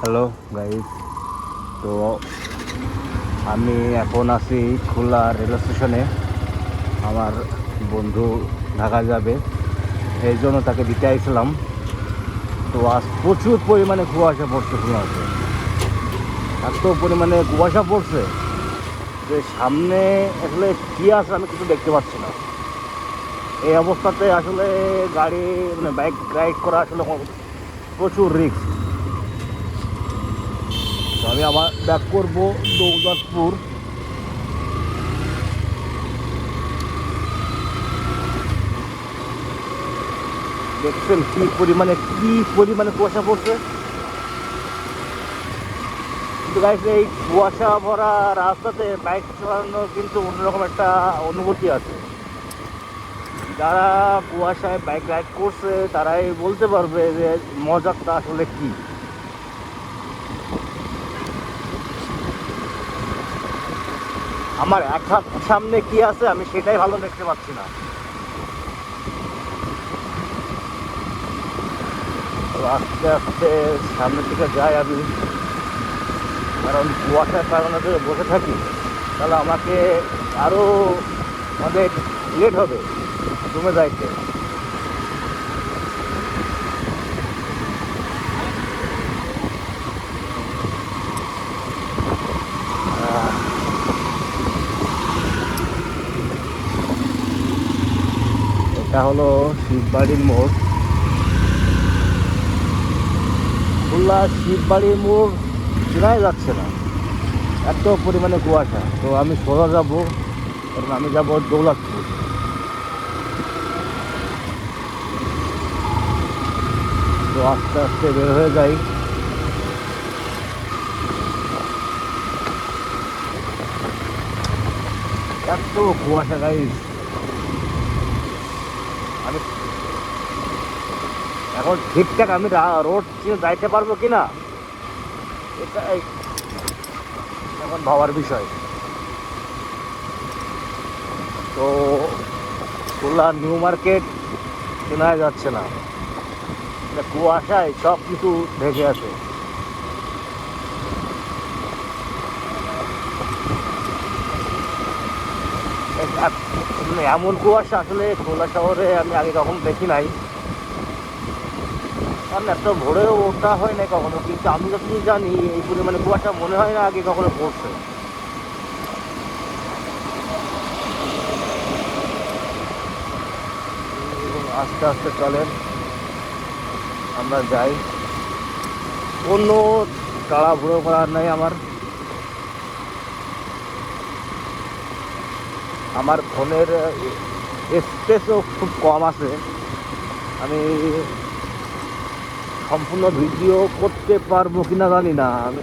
Hello guys, তো আমি এখন আছি খুলনা রেল স্টেশনে। আমার বন্ধু ঢাকা যাবে, এই জন্য তাকে দিতে আইছিলাম। তো আজ প্রচুর পরিমাণে কুয়াশা পড়ছে খুলনাতে, এত পরিমাণে কুয়াশা পড়ছে যে সামনে আসলে কী আছে আমি কিছু দেখতে পাচ্ছি না। এই অবস্থাতে আসলে গাড়ি বাইক রাইড করা আসলে প্রচুর রিস্ক। তো আমি আমার ব্যাক করবো দৌলতপুর। দেখছেন কি পরিমাণে কুয়াশা পড়ছে। কিন্তু গাইস, এই কুয়াশা ভরা রাস্তাতে বাইক চালানোর কিন্তু অন্যরকম একটা অনুভূতি আছে। যারা কুয়াশায় বাইক রাইড করছে তারাই বলতে পারবে যে মজাটা আসলে কি। আমার এক হাত সামনে কি আছে আমি সেটাই ভালো দেখতে পাচ্ছি না। তো আস্তে আস্তে সামনের দিকে যাই আমি, কারণ কুয়াশার কারণে যদি বসে থাকি তাহলে আমাকে আরও অনেক লেট হবে রুমে যাইতে। এটা হলো শিববাড়ির মোড়। খুলনা শিববাড়ির মোড় চেনাই যাচ্ছে না, এত পরিমাণে কুয়াশা। তো আমি সোজা যাব, কারণ আমি যাব দৌলতপুর। তো আস্তে আস্তে বের হয়ে যাই। এত কুয়াশা গাইস, আমি এখন ঠিকঠাক আমি রোড চিনে যাইতে পারবো কিনা এটাই এখন ভাবার বিষয়। তো খুলনা নিউ মার্কেট চেনা যাচ্ছে না, কুয়াশায় সব কিছু ঢেকে আছে। এমন কুয়াশা আসলে খুলনা শহরে আমি আগে কখনো দেখি নাই, কারণ এত ভোরেও ওঠা হয় না কখনো। কিন্তু আমি যতদূর জানি এই পরিমাণে কুয়াশা মনে হয় না আগে কখনো পড়ছে। আস্তে আস্তে চলেন, আমরা যাই। কোনো তাড়াহুড়ো করার নাই আমার। আমার ফোনের স্পেসও খুব কম আছে, আমি সম্পূর্ণ ভিডিও করতে পারবো কিনা জানি না। আমি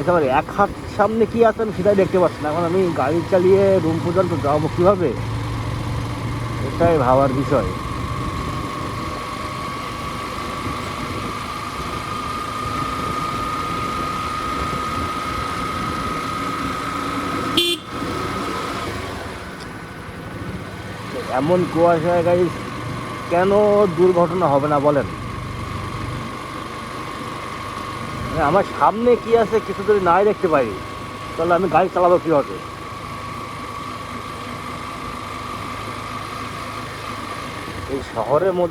তো আমার এক হাত সামনে কি আছে আমি সেটাই দেখতে পাচ্ছি না। এখন আমি গাড়ি চালিয়ে রুম পর্যন্ত যাবো কীভাবে, এটাই ভাবার বিষয়। এমন কুয়াশায় গাইস কেন দুর্ঘটনা হবে না বলেন? আমার সামনে কি আছে কিছু যদি নাই দেখতে পাই তাহলে আমি গাড়ি চালাবো কীভাবে? এই শহরের মধ্যে